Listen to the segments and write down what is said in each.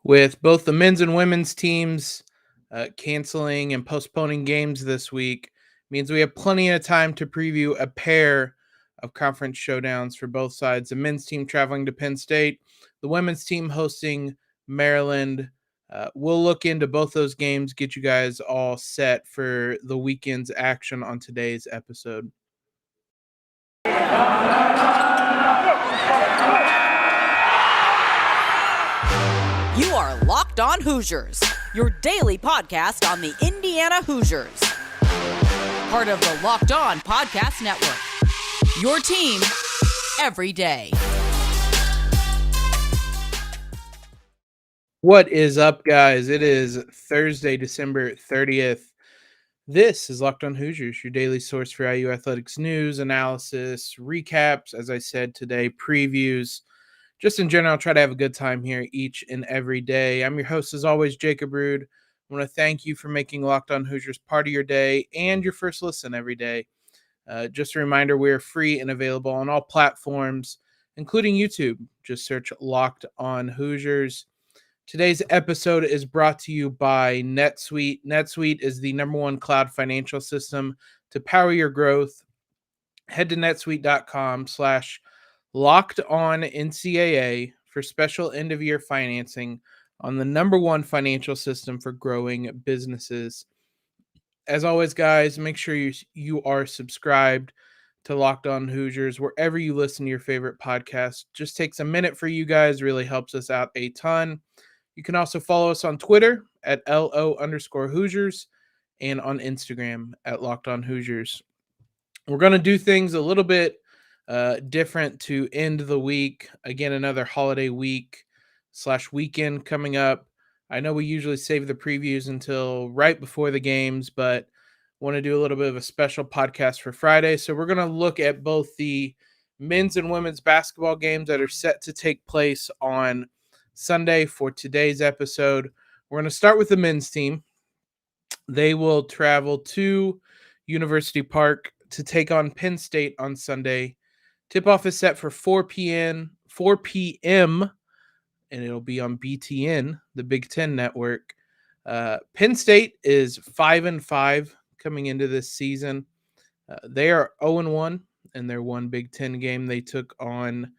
With both the men's and women's teams canceling and postponing games this week, means we have plenty of time to preview a pair of conference showdowns for both sides. The men's team traveling to Penn State, the women's team hosting Maryland. We'll look into both those games, get you guys all set for the weekend's action on today's episode. You are Locked On Hoosiers, your daily podcast on the Indiana Hoosiers. Part of the Locked On Podcast Network, your team every day. What is up, guys? It is Thursday, December 30th. This is Locked On Hoosiers, your daily source for IU athletics news, analysis, recaps, as I said today, previews. Just in general, try to have a good time here each and every day. I'm your host, as always, Jacob Rude. I want to thank you for making Locked On Hoosiers part of your day and your first listen every day. Just a reminder, we are free and available on all platforms, including YouTube. Just search Locked On Hoosiers. Today's episode is brought to you by NetSuite. NetSuite is the #1 cloud financial system to power your growth. Head to netsuite.com/LockedOnNCAA for special end-of-year financing on the #1 financial system for growing businesses. As always, guys, make sure you are subscribed to Locked On Hoosiers wherever you listen to your favorite podcast. Just takes a minute for you guys, really helps us out a ton. You can also follow us on Twitter at @LO_Hoosiers and on Instagram at Locked On Hoosiers. We're going to do things a little bit different to end the week. Again, another holiday week/weekend coming up. I know we usually save the previews until right before the games, but want to do a little bit of a special podcast for Friday. So we're going to look at both the men's and women's basketball games that are set to take place on Sunday for today's episode. We're going to start with the men's team. They will travel to University Park to take on Penn State on Sunday. Tip-off is set for 4 p.m., and it'll be on BTN, the Big Ten network. Penn State is 5-5 coming into this season. They are 0-1 in their one Big Ten game. They took on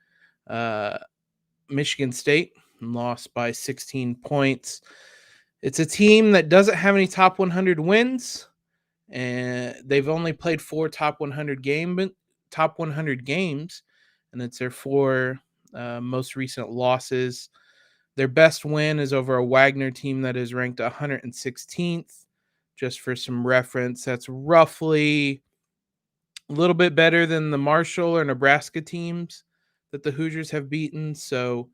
Michigan State and lost by 16 points. It's a team that doesn't have any top 100 wins, and they've only played 4 top 100 games, and it's their 4 most recent losses. Their best win is over a Wagner team that is ranked 116th. Just for some reference, that's roughly a little bit better than the Marshall or Nebraska teams that the Hoosiers have beaten. So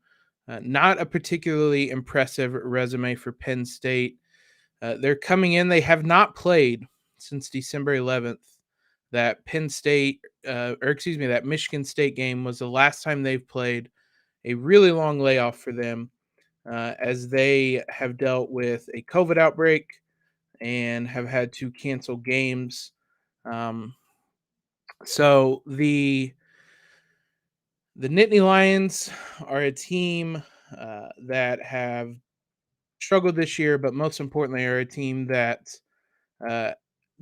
not a particularly impressive resume for Penn State. They're coming in. They have not played since December 11th. That that Michigan State game was the last time they've played. A really long layoff for them as they have dealt with a COVID outbreak and have had to cancel games. So the Nittany Lions are a team that have struggled this year, but most importantly are a team that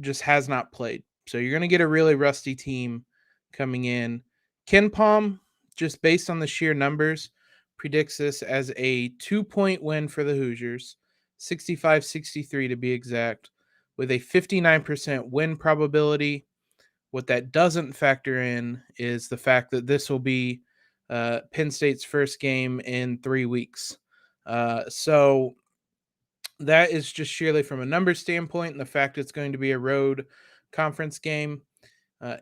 just has not played. So you're going to get a really rusty team coming in. Ken Palm, just based on the sheer numbers, predicts this as a 2-point win for the Hoosiers, 65-63 to be exact, with a 59% win probability. What that doesn't factor in is the fact that this will be Penn State's first game in 3 weeks. So that is just sheerly from a numbers standpoint, and the fact it's going to be a road conference game.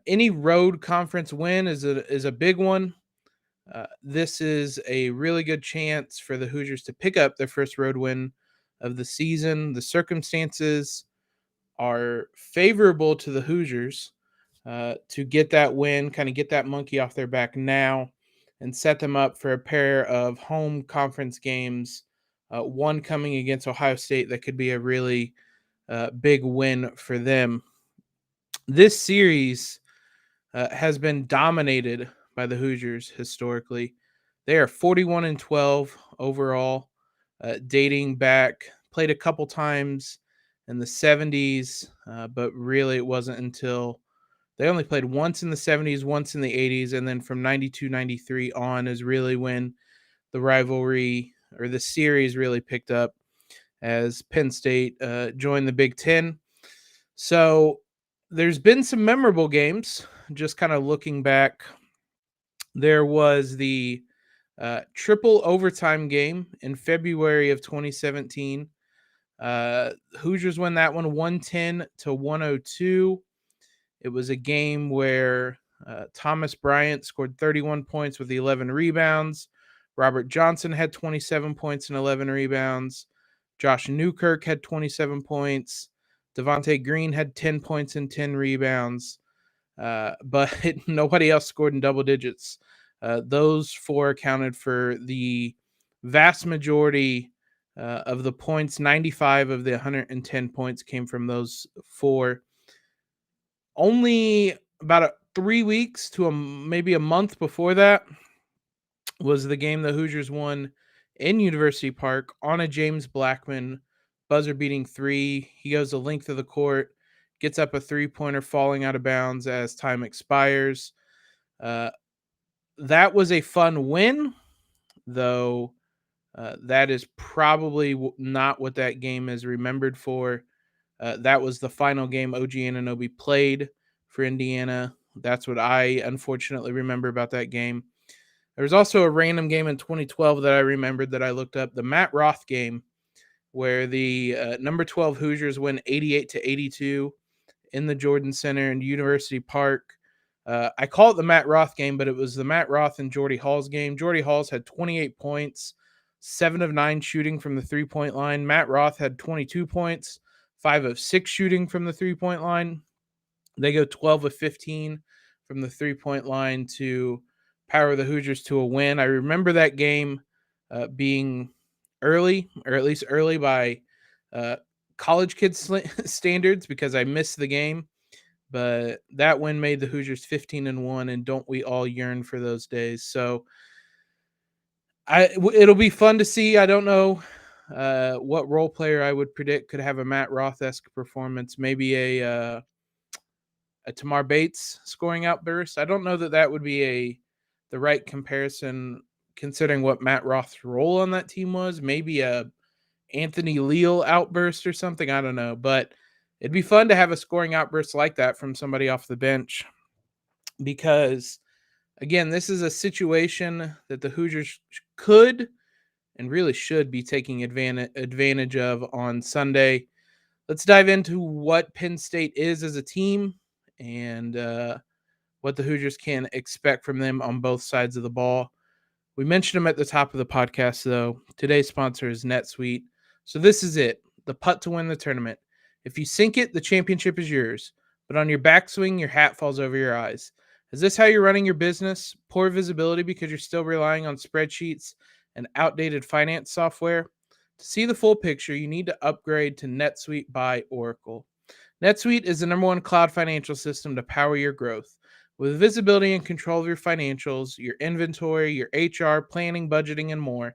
Any road conference win is a big one. This is a really good chance for the Hoosiers to pick up their first road win of the season. The circumstances are favorable to the Hoosiers to get that win, kind of get that monkey off their back now, and set them up for a pair of home conference games, one coming against Ohio State that could be a really big win for them. This series has been dominated by the Hoosiers historically. They are 41-12 overall. dating back, played a couple times in the 70s, but really it wasn't until they only played once in the 70s, once in the 80s, and then from 92, 93 on is really when the rivalry or the series really picked up as Penn State joined the Big Ten. So there's been some memorable games. Just kind of looking back, there was the triple overtime game in February of 2017. Hoosiers won that one 110 to 102. It was a game where Thomas Bryant scored 31 points with 11 rebounds. Robert Johnson had 27 points and 11 rebounds. Josh Newkirk had 27 points. Devontae Green had 10 points and 10 rebounds. But nobody else scored in double digits. Those four accounted for the vast majority of the points. 95 of the 110 points came from those four. Only about 3 weeks to maybe a month before that was the game the Hoosiers won in University Park on a James Blackman buzzer-beating three. He goes the length of the court, gets up a three-pointer falling out of bounds as time expires. That was a fun win, though that is probably not what that game is remembered for. That was the final game OG Anunoby played for Indiana. That's what I unfortunately remember about that game. There was also a random game in 2012 that I remembered that I looked up, the Matt Roth game, where the number 12 Hoosiers win 88 to 82 in the Jordan Center in University Park. I call it the Matt Roth game, but it was the Matt Roth and Jordy Hall's game. Jordy Hall's had 28 points, 7 of 9 shooting from the three-point line. Matt Roth had 22 points, 5 of 6 shooting from the three-point line. They go 12 of 15 from the three-point line to power the Hoosiers to a win. I remember that game being early, or at least early by college kids standards, because I missed the game. But that win made the Hoosiers 15-1, and don't we all yearn for those days? So it'll be fun to see. I don't know what role player I would predict could have a Matt Roth-esque performance. Maybe a Tamar Bates scoring outburst. I don't know that would be the right comparison considering what Matt Roth's role on that team was. Maybe a Anthony Leal outburst or something. I don't know, but it'd be fun to have a scoring outburst like that from somebody off the bench, because again, this is a situation that the Hoosiers could and really should be taking advantage of on Sunday. Let's dive into what Penn State is as a team and what the Hoosiers can expect from them on both sides of the ball. We mentioned them at the top of the podcast, though. Today's sponsor is NetSuite. So this is it, the putt to win the tournament. If you sink it, the championship is yours. But on your backswing, your hat falls over your eyes. Is this how you're running your business? Poor visibility because you're still relying on spreadsheets and outdated finance software? To see the full picture, you need to upgrade to NetSuite by Oracle. NetSuite is the #1 cloud financial system to power your growth. With visibility and control of your financials, your inventory, your HR, planning, budgeting, and more,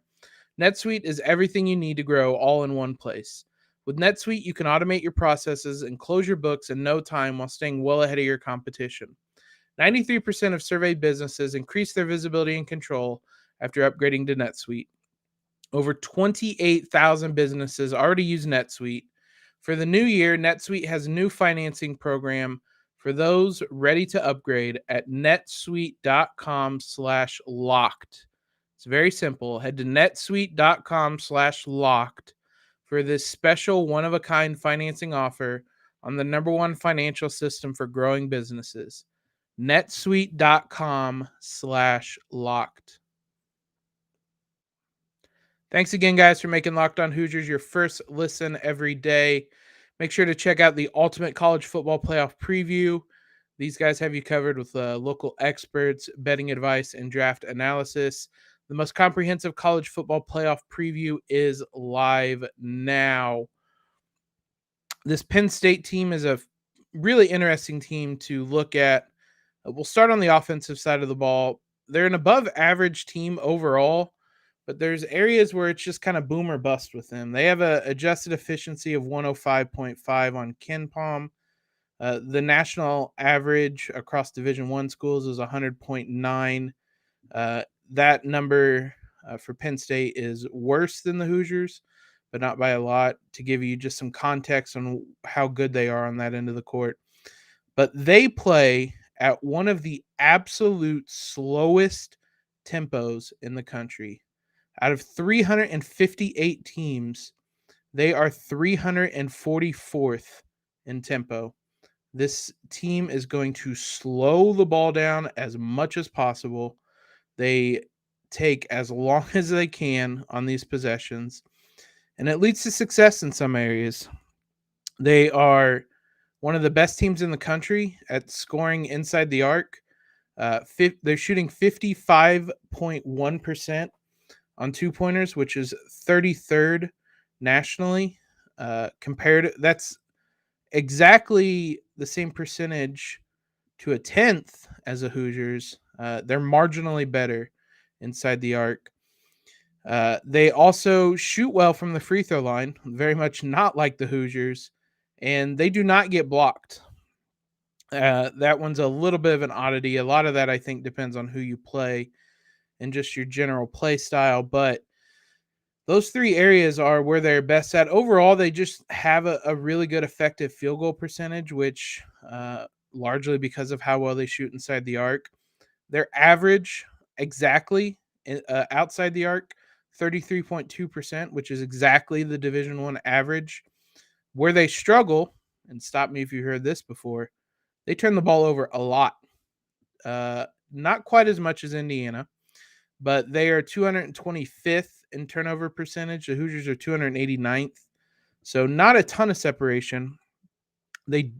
NetSuite is everything you need to grow all in one place. With NetSuite, you can automate your processes and close your books in no time while staying well ahead of your competition. 93% of surveyed businesses increase their visibility and control after upgrading to NetSuite. Over 28,000 businesses already use NetSuite. For the new year, NetSuite has a new financing program for those ready to upgrade at netsuite.com/locked. It's very simple. Head to netsuite.com/locked for this special one-of-a-kind financing offer on the #1 financial system for growing businesses. netsuite.com/locked. Thanks again, guys, for making Locked On Hoosiers your first listen every day. Make sure to check out the Ultimate College Football Playoff Preview. These guys have you covered with local experts, betting advice, and draft analysis. The most comprehensive college football playoff preview is live now. This Penn State team is a really interesting team to look at. We'll start on the offensive side of the ball. They're an above average team overall, but there's areas where it's just kind of boom or bust with them. They have a adjusted efficiency of 105.5 on KenPom. The national average across Division One schools is 100.9. That number for Penn State is worse than the Hoosiers, but not by a lot. To give you just some context on how good they are on that end of the court, but they play at one of the absolute slowest tempos in the country. Out of 358 teams, they are 344th in tempo. This team is going to slow the ball down as much as possible. They take as long as they can on these possessions, and it leads to success in some areas. They are one of the best teams in the country at scoring inside the arc. They're shooting 55.1% on two-pointers, which is 33rd nationally. That's exactly the same percentage to a 10th as the Hoosiers. They're marginally better inside the arc. They also shoot well from the free throw line, very much not like the Hoosiers, and they do not get blocked. That one's a little bit of an oddity. A lot of that, I think, depends on who you play and just your general play style. But those three areas are where they're best at. Overall, they just have a really good effective field goal percentage, which largely because of how well they shoot inside the arc. Their average exactly outside the arc, 33.2%, which is exactly the Division I average. Where they struggle, and stop me if you heard this before, they turn the ball over a lot. Not quite as much as Indiana, but they are 225th in turnover percentage. The Hoosiers are 289th. So not a ton of separation. They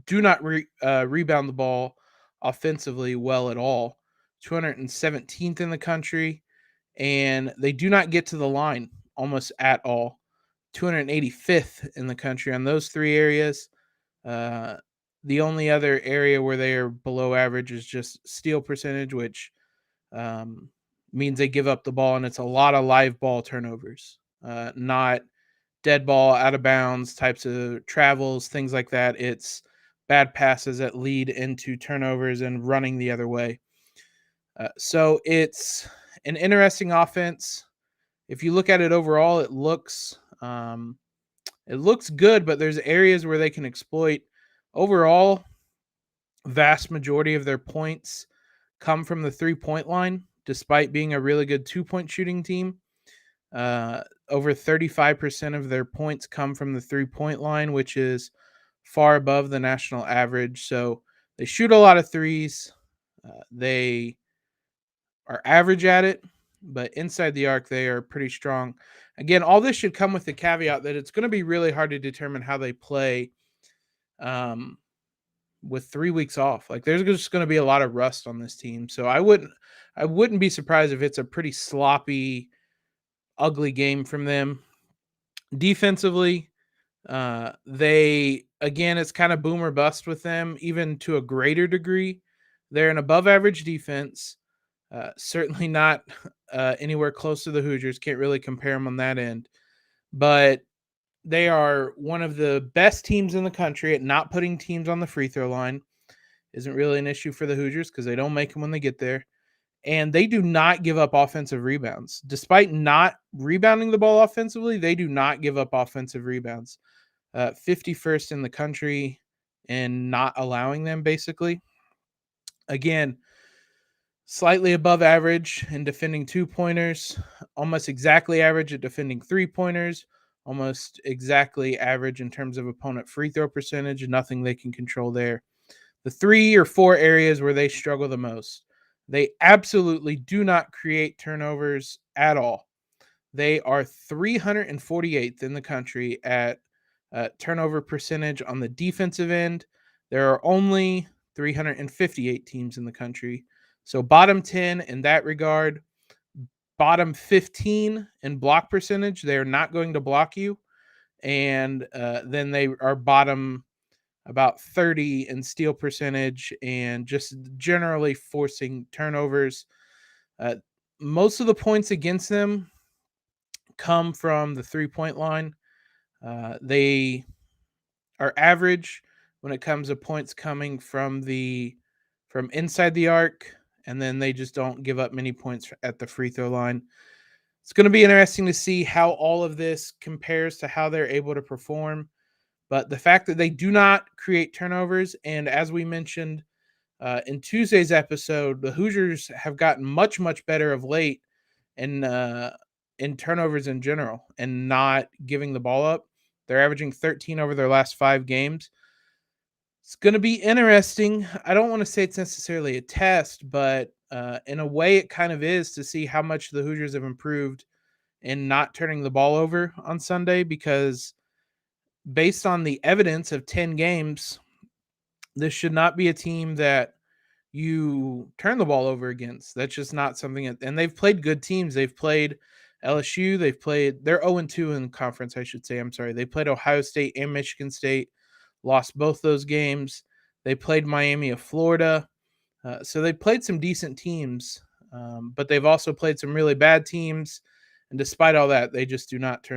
do not rebound the ball offensively well at all. 217th in the country, and they do not get to the line almost at all. 285th in the country on those three areas. The only other area where they are below average is just steal percentage, which means they give up the ball, and it's a lot of live ball turnovers, not dead ball, out of bounds types of travels, things like that. It's bad passes that lead into turnovers and running the other way. So it's an interesting offense. If you look at it overall, it looks good, but there's areas where they can exploit. Overall, vast majority of their points come from the 3-point line, despite being a really good 2-point shooting team. Over 35% of their points come from the 3-point line, which is far above the national average. So they shoot a lot of threes. They are average at it, but inside the arc, they are pretty strong. Again, all this should come with the caveat that it's going to be really hard to determine how they play with 3 weeks off. Like, there's just going to be a lot of rust on this team. So I wouldn't be surprised if it's a pretty sloppy, ugly game from them. Defensively, it's kind of boom or bust with them, even to a greater degree. They're an above average defense. Certainly not anywhere close to the Hoosiers. Can't really compare them on that end. But they are one of the best teams in the country at not putting teams on the free throw line. Isn't really an issue for the Hoosiers because they don't make them when they get there. And they do not give up offensive rebounds. Despite not rebounding the ball offensively, they do not give up offensive rebounds. 51st in the country and not allowing them, basically. Again, slightly above average in defending 2-pointers, almost exactly average at defending 3-pointers, almost exactly average in terms of opponent free throw percentage, nothing they can control there. The 3 or 4 areas where they struggle the most, they absolutely do not create turnovers at all. They are 348th in the country at turnover percentage on the defensive end. There are only 358 teams in the country. So bottom 10 in that regard, bottom 15 in block percentage. They are not going to block you. And then they are bottom about 30 in steal percentage and just generally forcing turnovers. Most of the points against them come from the 3-point line. They are average when it comes to points coming from inside the arc, and then they just don't give up many points at the free throw line. It's going to be interesting to see how all of this compares to how they're able to perform. But the fact that they do not create turnovers, and as we mentioned in Tuesday's episode, the Hoosiers have gotten much, much better of late in turnovers in general and not giving the ball up. They're averaging 13 over their last 5 games. It's going to be interesting. I don't want to say it's necessarily a test, but in a way it kind of is, to see how much the Hoosiers have improved in not turning the ball over on Sunday, because based on the evidence of 10 games, this should not be a team that you turn the ball over against. That's just not something and they've played good teams. They've played LSU, they're 0-2 in conference, I should say. I'm sorry. They played Ohio State and Michigan State, lost both those games. They played Miami of Florida. So they played some decent teams, but they've also played some really bad teams. And despite all that, they just do not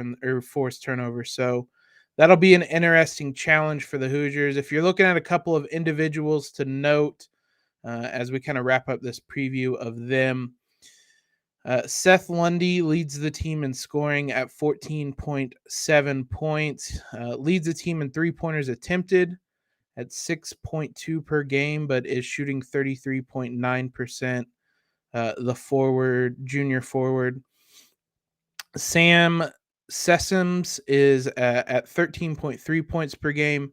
force turnovers. So that'll be an interesting challenge for the Hoosiers. If you're looking at a couple of individuals to note as we kind of wrap up this preview of them, Seth Lundy leads the team in scoring at 14.7 points, leads the team in three-pointers attempted at 6.2 per game, but is shooting 33.9%. The junior forward. Sam Sessoms is at 13.3 points per game.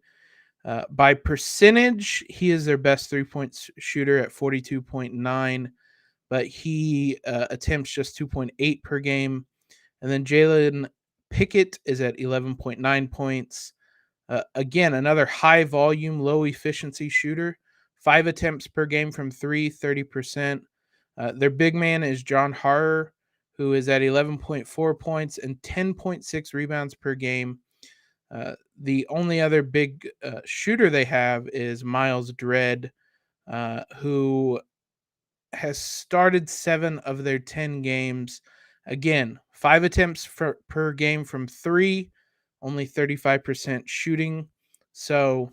By percentage, he is their best 3-point shooter at 42.9, but he attempts just 2.8 per game. And then Jalen Pickett is at 11.9 points. Again, another high volume, low efficiency shooter. 5 attempts per game from 3, 30%. Their big man is John Harrer, who is at 11.4 points and 10.6 rebounds per game. The only other big shooter they have is Miles Dredd, who has started 7 of their 10 games. Again, 5 attempts per game from 3, only 35% shooting. So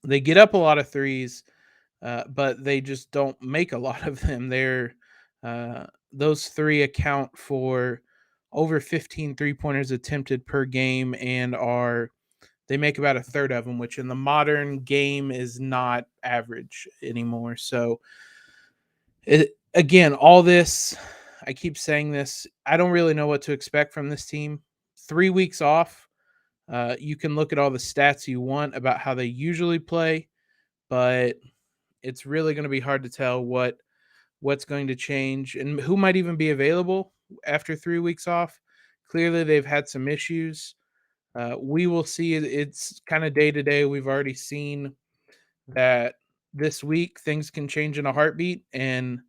they get up a lot of threes, but they just don't make a lot of them. Those 3 account for over 15 3-pointers attempted per game, and they make about a third of them, which in the modern game is not average anymore. So again, all this, I keep saying this, I don't really know what to expect from this team. 3 weeks off. You can look at all the stats you want about how they usually play, but it's really going to be hard to tell what's going to change and who might even be available after 3 weeks off. Clearly, they've had some issues. We will see. It's kind of day to day. We've already seen that this week things can change in a heartbeat, and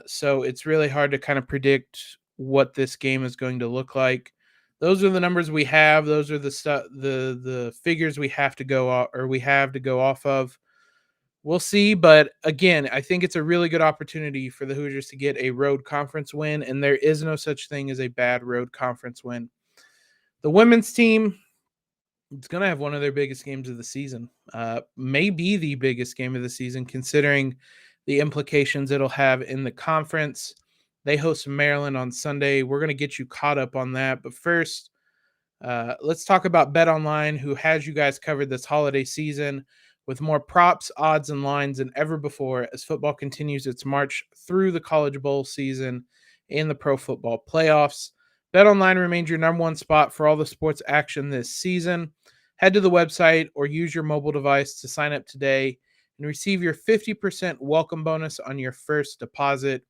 so it's really hard to kind of predict what this game is going to look like. Those are the numbers we have. Those are the figures we have to go off of. We'll see, but again, I think it's a really good opportunity for the Hoosiers to get a road conference win, and there is no such thing as a bad road conference win. The women's team, it's going to have one of their biggest games of the season, maybe the biggest game of the season, considering the implications it'll have in the conference. They host Maryland on Sunday. We're going to get you caught up on that. But first, let's talk about BetOnline, who has you guys covered this holiday season with more props, odds, and lines than ever before as football continues its march through the college bowl season and the pro football playoffs. BetOnline remains your number one spot for all the sports action this season. Head to the website or use your mobile device to sign up today and receive your 50% welcome bonus on your first deposit.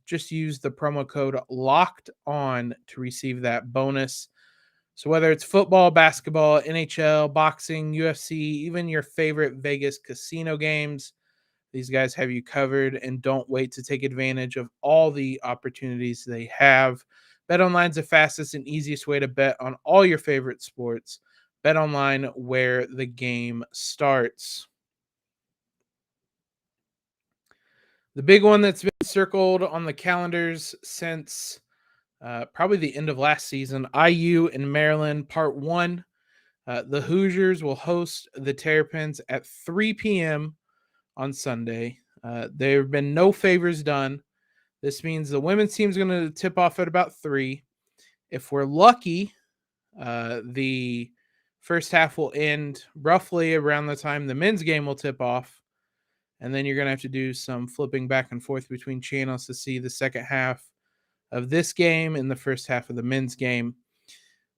Just use the promo code LOCKEDON to receive that bonus. So whether it's football, basketball, NHL, boxing, UFC, even your favorite Vegas casino games, these guys have you covered, and don't wait to take advantage of all the opportunities they have. BetOnline's the fastest and easiest way to bet on all your favorite sports. BetOnline, where the game starts. The big one that's been circled on the calendars since probably the end of last season. IU and Maryland, part one. The Hoosiers will host the Terrapins at 3 p.m. on Sunday. There have been no favors done. This means the women's team is going to tip off at about 3. If we're lucky, the first half will end roughly around the time the men's game will tip off. And then you're going to have to do some flipping back and forth between channels to see the second half of this game and the first half of the men's game.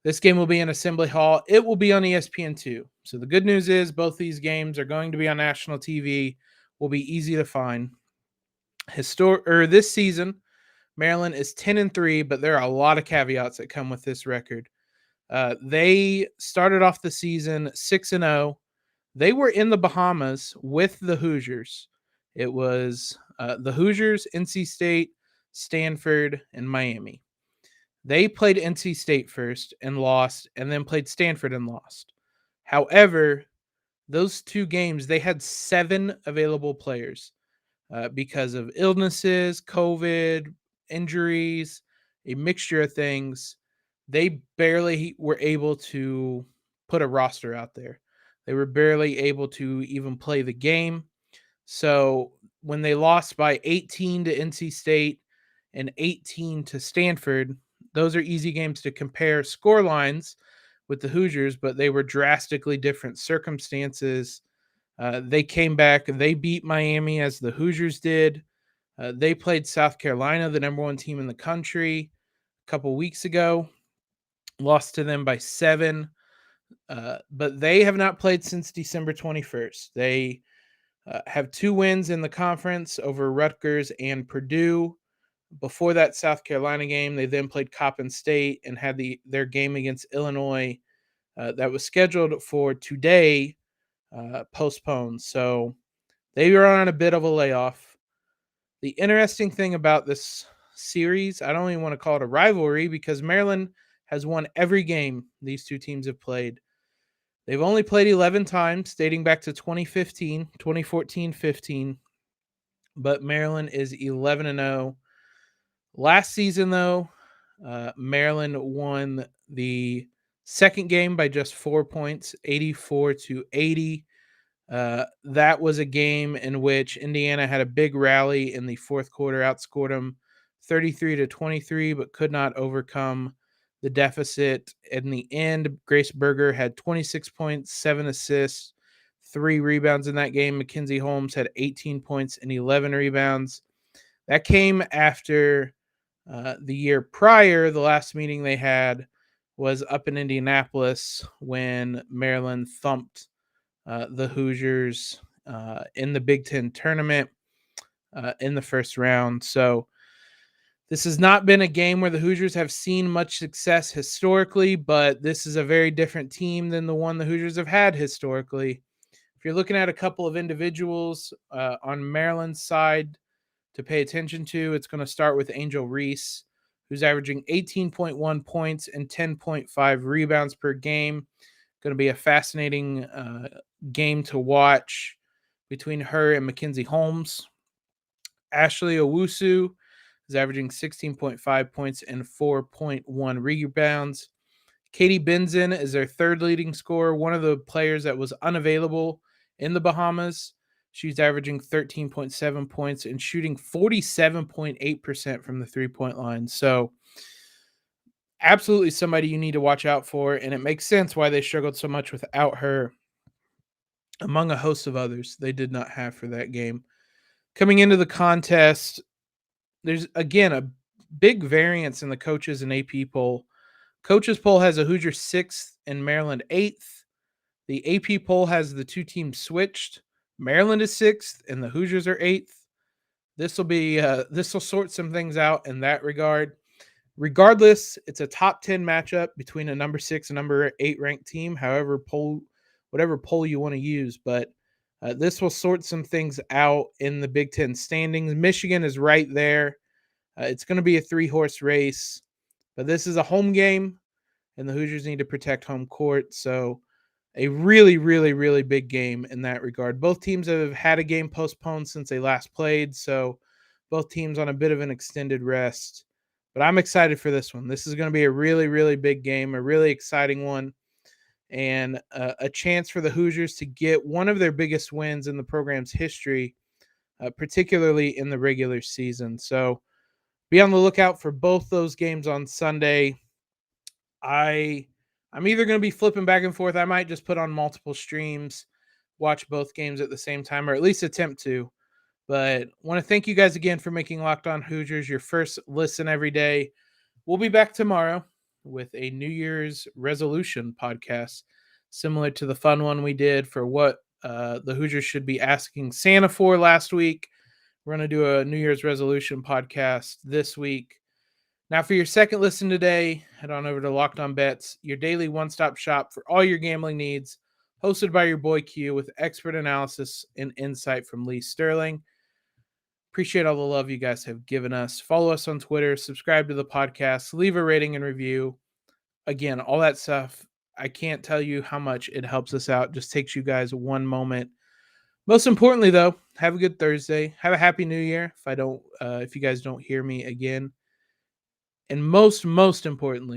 This game will be in Assembly Hall. It will be on ESPN2. So the good news is both these games are going to be on national TV. Will be easy to find. This season, Maryland is 10-3, but there are a lot of caveats that come with this record. They started off the season 6-0. They were in the Bahamas with the Hoosiers. It was the Hoosiers, NC State, Stanford, and Miami. They played NC State first and lost, and then played Stanford and lost. However, those two games, they had 7 available players because of illnesses, COVID, injuries, a mixture of things. They barely were able to put a roster out there. They were barely able to even play the game. So when they lost by 18 to NC State and 18 to Stanford, those are easy games to compare score lines with the Hoosiers, but they were drastically different circumstances. They came back and they beat Miami as the Hoosiers did. They played South Carolina, the number 1 team in the country, a couple weeks ago. Lost to them by 7. But they have not played since December 21st. They have 2 wins in the conference over Rutgers and Purdue. Before that South Carolina game, they then played Coppin State and had their game against Illinois that was scheduled for today postponed. So they were on a bit of a layoff. The interesting thing about this series, I don't even want to call it a rivalry because Maryland has won every game these two teams have played. They've only played 11 times, dating back to 2014-15, but Maryland is 11-0. Last season, though, Maryland won the second game by just 4 points, 84-80. That was a game in which Indiana had a big rally in the fourth quarter, outscored them 33-23, but could not overcome the deficit. In the end, Grace Berger had 26 points, 7 assists, 3 rebounds in that game. Mackenzie Holmes had 18 points and 11 rebounds. That came after the year prior. The last meeting they had was up in Indianapolis when Maryland thumped the Hoosiers in the Big Ten tournament in the first round. So this has not been a game where the Hoosiers have seen much success historically, but this is a very different team than the one the Hoosiers have had historically. If you're looking at a couple of individuals on Maryland's side to pay attention to, it's going to start with Angel Reese, who's averaging 18.1 points and 10.5 rebounds per game. Going to be a fascinating game to watch between her and Mackenzie Holmes. Ashley Owusu is averaging 16.5 points and 4.1 rebounds. Katie Benzin is their third leading scorer, one of the players that was unavailable in the Bahamas. She's averaging 13.7 points and shooting 47.8% from the three-point line. So absolutely somebody you need to watch out for, and it makes sense why they struggled so much without her among a host of others they did not have for that game. Coming into the contest, there's, again, a big variance in the coaches and AP poll. Coaches poll has a Hoosier 6th and Maryland 8th. The AP poll has the two teams switched. Maryland is 6th and the Hoosiers are 8th. This will sort some things out in that regard. Regardless, it's a top 10 matchup between a number 6 and number 8 ranked team, whatever poll you want to use. But this will sort some things out in the Big Ten standings. Michigan is right there. It's going to be a 3-horse race, but this is a home game, and the Hoosiers need to protect home court. So a really, really, really big game in that regard. Both teams have had a game postponed since they last played, so both teams on a bit of an extended rest. But I'm excited for this one. This is going to be a really, really big game, a really exciting one, and a chance for the Hoosiers to get one of their biggest wins in the program's history, particularly in the regular season. So be on the lookout for both those games on Sunday. I'm either going to be flipping back and forth. I might just put on multiple streams, watch both games at the same time, or at least attempt to. But want to thank you guys again for making Locked On Hoosiers your first listen every day. We'll be back tomorrow with a New Year's resolution podcast, similar to the fun one we did for what the Hoosiers should be asking Santa for last week. We're going to do a New Year's resolution podcast this week. Now, for your second listen today, head on over to Locked On Bets, your daily one-stop shop for all your gambling needs, hosted by your boy Q with expert analysis and insight from Lee Sterling. Appreciate all the love you guys have given us. Follow us on Twitter, subscribe to the podcast, leave a rating and review. Again, all that stuff, I can't tell you how much it helps us out. Just takes you guys one moment. Most importantly, though, have a good Thursday. Have a happy New Year. If you guys don't hear me again. And most importantly,